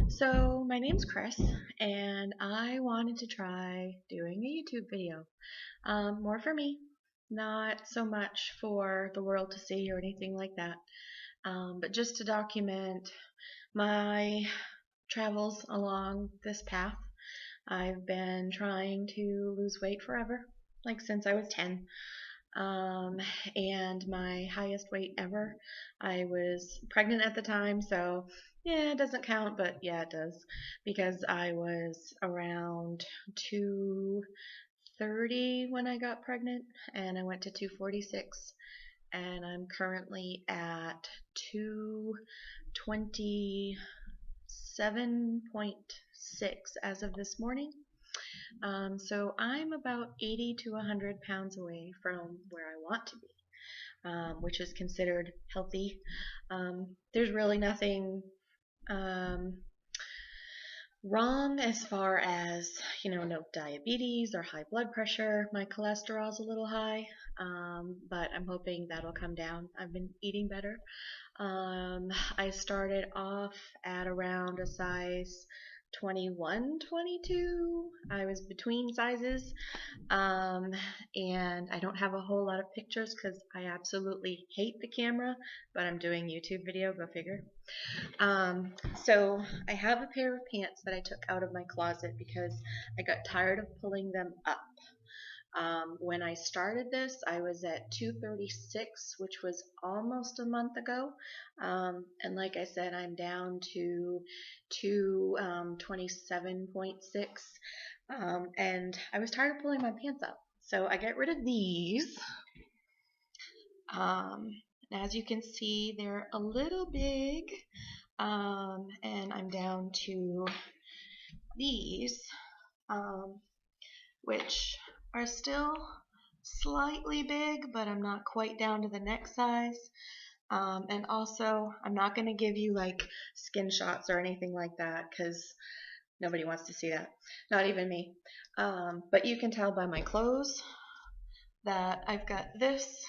So, my name's Chris, and I wanted to try doing a YouTube video. More for me, not so much for the world to see or anything like that, but just to document my travels along this path. I've been trying to lose weight forever, like since I was 10. Um, and my highest weight ever. I was pregnant at the time, so yeah, it doesn't count, but yeah, it does because I was around 230 when I got pregnant, and I went to 246, and I'm currently at 227.6 as of this morning. So I'm about 80 to 100 pounds away from where I want to be, which is considered healthy. There's really nothing um, wrong as far as, no diabetes or high blood pressure. My cholesterol's a little high, but I'm hoping that'll come down. I've been eating better. I started off at around a size 21, 22. I was between sizes. Um, and I don't have a whole lot of pictures because I absolutely hate the camera, but I'm doing YouTube video, go figure. Um, so I have a pair of pants that I took out of my closet because I got tired of pulling them up. When I started this, I was at 236, which was almost a month ago. And like I said, I'm down to 227.6. And I was tired of pulling my pants up. So I get rid of these. Um, as you can see, they're a little big. And I'm down to these, um, which are still slightly big, but I'm not quite down to the next size. And also, I'm not going to give you like skin shots or anything like that because nobody wants to see that, not even me. But you can tell by my clothes that I've got this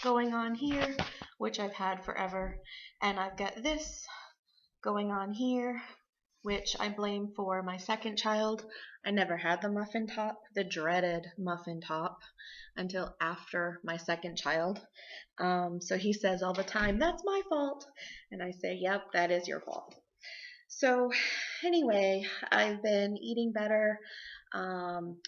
going on here, which I've had forever, and I've got this going on here, which I blame for my second child. I never had the muffin top, the dreaded muffin top, until after my second child. So he says all the time, "That's my fault." And I say, "Yep, that is your fault." So, anyway, I've been eating better,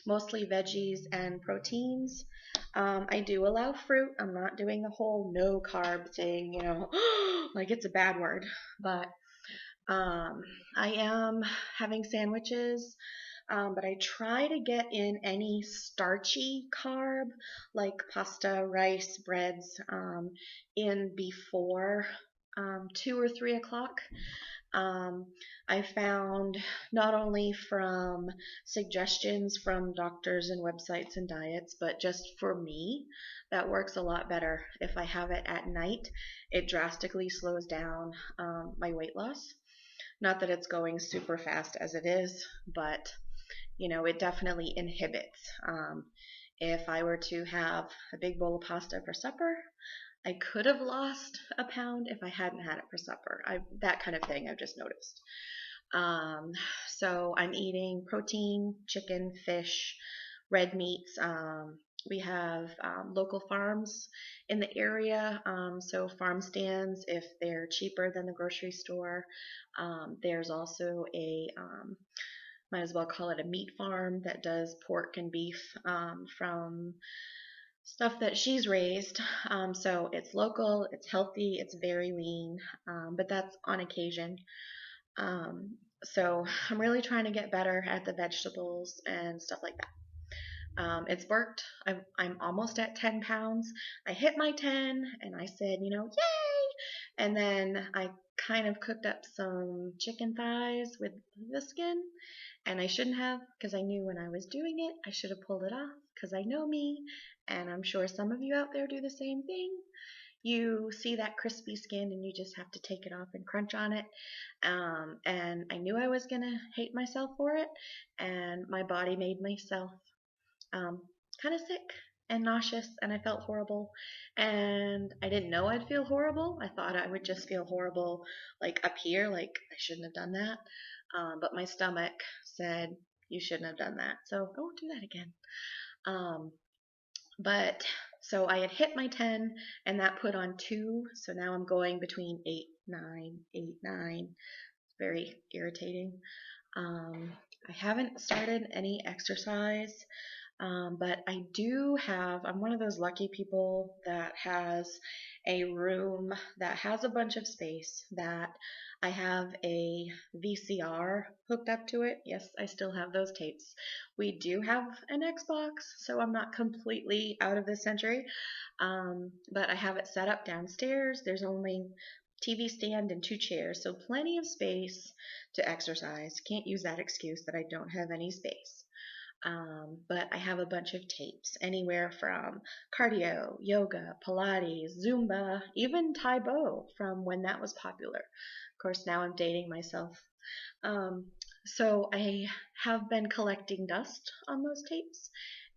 mostly veggies and proteins. I do allow fruit. I'm not doing the whole no carb thing, like it's a bad word. But um, I am having sandwiches, but I try to get in any starchy carb like pasta, rice, breads in before 2 or 3 o'clock. Um, I found not only from suggestions from doctors and websites and diets, but just for me, that works a lot better. If I have it at night, it drastically slows down my weight loss. Not that it's going super fast as it is, but it definitely inhibits. If I were to have a big bowl of pasta for supper, I could have lost a pound if I hadn't had it for supper. That kind of thing I've just noticed. Um, so I'm eating protein, chicken, fish, red meats. We have local farms in the area, so farm stands if they're cheaper than the grocery store. There's also might as well call it a meat farm that does pork and beef from stuff that she's raised. So it's local, it's healthy, it's very lean, but that's on occasion. Um, so I'm really trying to get better at the vegetables and stuff like that. It's worked. I'm almost at 10 pounds. I hit my 10 and I said, yay! And then I kind of cooked up some chicken thighs with the skin, and I shouldn't have because I knew when I was doing it, I should have pulled it off because I know me, and I'm sure some of you out there do the same thing. You see that crispy skin and you just have to take it off and crunch on it. And I knew I was going to hate myself for it, and my body made myself um, kind of sick. and nauseous, and I felt horrible. And I didn't know I'd feel horrible. I thought I would just feel horrible like up here, like I shouldn't have done that. But my stomach said, you shouldn't have done that. So I won't do that again. Um, but so I had hit my 10 and that put on 2. So now I'm going between 8, 9, 8, 9. It's very irritating. I haven't started any exercise, but I'm one of those lucky people that has a room that has a bunch of space, that I have a VCR hooked up to it. Yes, I still have those tapes. We do have an Xbox, so I'm not completely out of this century, but I have it set up downstairs. There's only TV stand and 2 chairs, so plenty of space to exercise. Can't use that excuse that I don't have any space. But I have a bunch of tapes, anywhere from cardio, yoga, Pilates, Zumba, even Taekwondo from when that was popular. Of course, now I'm dating myself. Um, so I have been collecting dust on those tapes,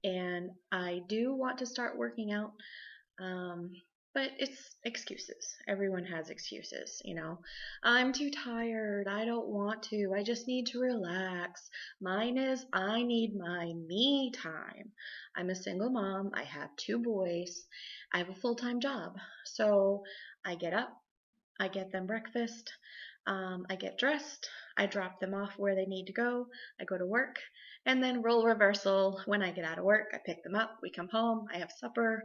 and I do want to start working out. Um, but it's excuses. Everyone has excuses, you know. I'm too tired. I don't want to. I just need to relax. Mine is I need my me time. I'm a single mom. I have 2 boys. I have a full-time job. So I get up, I get them breakfast, I get dressed, I drop them off where they need to go, I go to work, and then role reversal. When I get out of work, I pick them up, we come home, I have supper,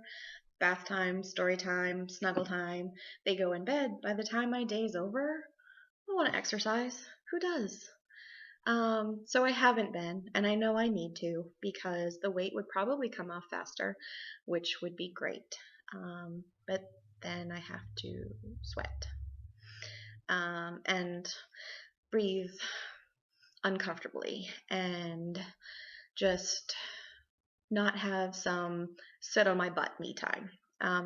bath time, story time, snuggle time. They go in bed. By the time my day's over, I want to exercise. Who does? So I haven't been, and I know I need to because the weight would probably come off faster, which would be great. But then I have to sweat and breathe uncomfortably and just not have some sit on my butt me time.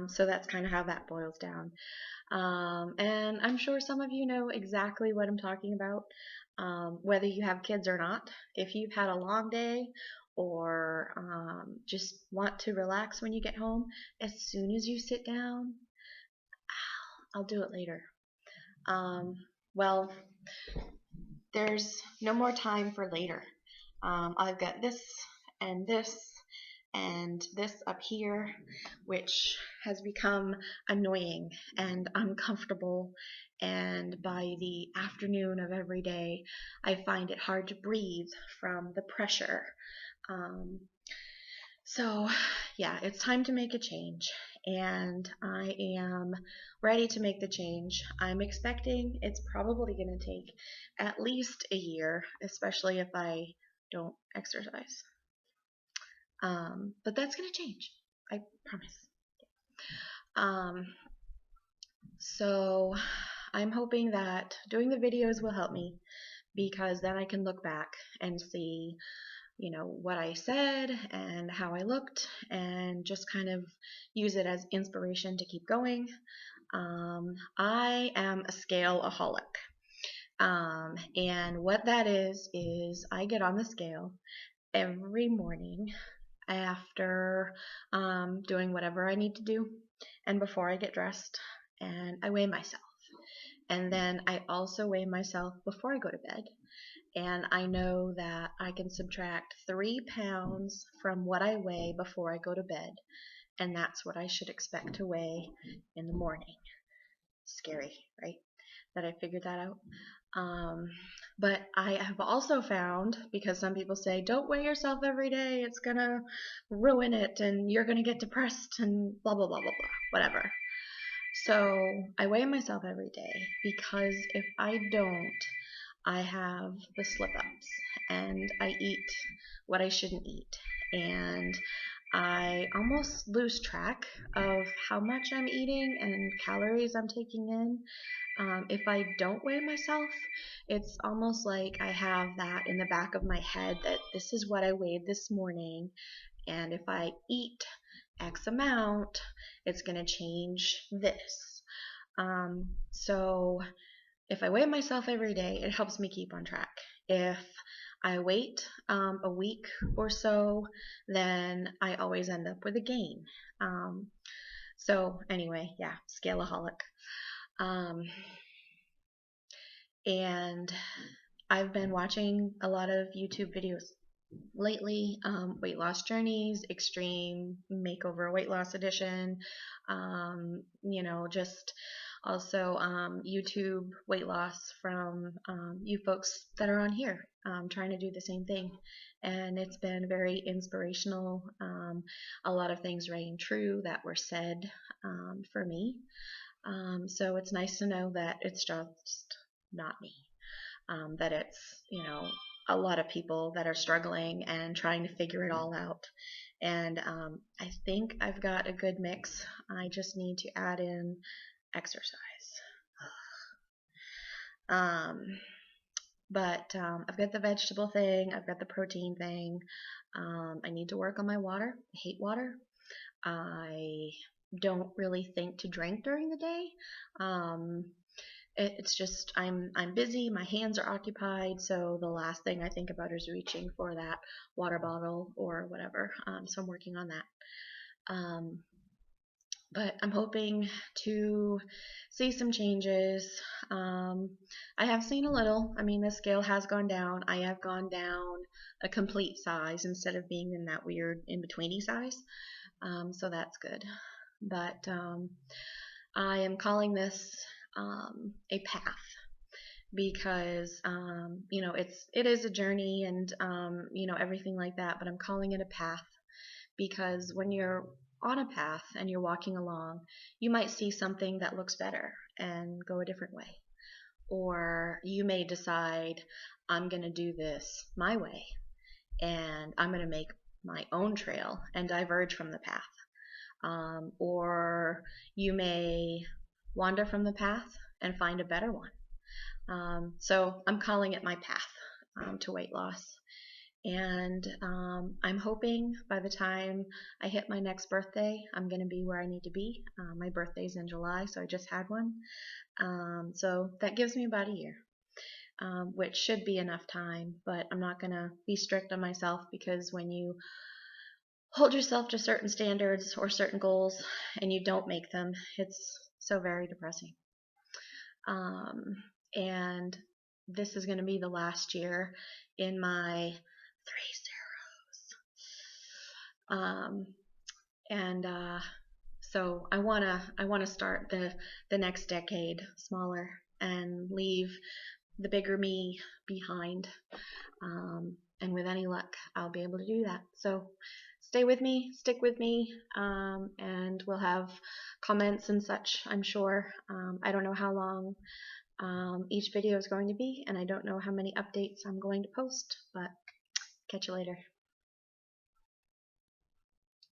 So that's kind of how that boils down. And I'm sure some of you know exactly what I'm talking about, whether you have kids or not. If you've had a long day or just want to relax when you get home, as soon as you sit down, I'll do it later. Well, there's no more time for later. I've got this and this and this up here, which has become annoying and uncomfortable. And by the afternoon of every day, I find it hard to breathe from the pressure. So, yeah, it's time to make a change. And I am ready to make the change. I'm expecting it's probably going to take at least a year, especially if I don't exercise. But that's going to change. I promise. So I'm hoping that doing the videos will help me, because then I can look back and see, you know, what I said and how I looked, and just kind of use it as inspiration to keep going. I am a scale-aholic. And what that is I get on the scale every morning after doing whatever I need to do and before I get dressed, and I weigh myself. And then I also weigh myself before I go to bed. And I know that I can subtract 3 pounds from what I weigh before I go to bed. And that's what I should expect to weigh in the morning. Scary, right? That I figured that out. But I have also found, because some people say, don't weigh yourself every day, it's gonna ruin it, and you're gonna get depressed, and blah, blah, blah, blah, blah, whatever. So I weigh myself every day, because if I don't, I have the slip-ups, and I eat what I shouldn't eat, and I almost lose track of how much I'm eating and calories I'm taking in. If I don't weigh myself, it's almost like I have that in the back of my head that this is what I weighed this morning, and if I eat X amount, it's going to change this. So if I weigh myself every day, it helps me keep on track. If I wait a week or so, then I always end up with a gain. So anyway, yeah, Scaleaholic. And I've been watching a lot of YouTube videos lately, weight loss journeys, extreme makeover weight loss edition, just also YouTube weight loss from you folks that are on here trying to do the same thing. And it's been very inspirational. A lot of things rang true that were said for me. So it's nice to know that it's just not me. That it's, a lot of people that are struggling and trying to figure it all out. And I think I've got a good mix. I just need to add in exercise. But I've got the vegetable thing, I've got the protein thing. I need to work on my water. I hate water. I don't really think to drink during the day. It's just I'm busy, my hands are occupied, so the last thing I think about is reaching for that water bottle or whatever. So I'm working on that. But I'm hoping to see some changes. I have seen a little. I mean, the scale has gone down. I have gone down a complete size instead of being in that weird in-betweeny size. So that's good. But I am calling this a path because it is a journey and everything like that, but I'm calling it a path because when you're on a path and you're walking along, you might see something that looks better and go a different way, or you may decide I'm going to do this my way and I'm going to make my own trail and diverge from the path. Or you may wander from the path and find a better one. So I'm calling it my path to weight loss. And I'm hoping by the time I hit my next birthday, I'm going to be where I need to be. My birthday's in July, so I just had one. So that gives me about a year, which should be enough time, but I'm not going to be strict on myself because when you hold yourself to certain standards or certain goals and you don't make them, it's so very depressing. And this is going to be the last year in my 3 zeros. So I wanna start the next decade smaller and leave the bigger me behind. And with any luck, I'll be able to do that. So stay with me, stick with me, and we'll have comments and such, I'm sure. I don't know how long each video is going to be, and I don't know how many updates I'm going to post, but catch you later.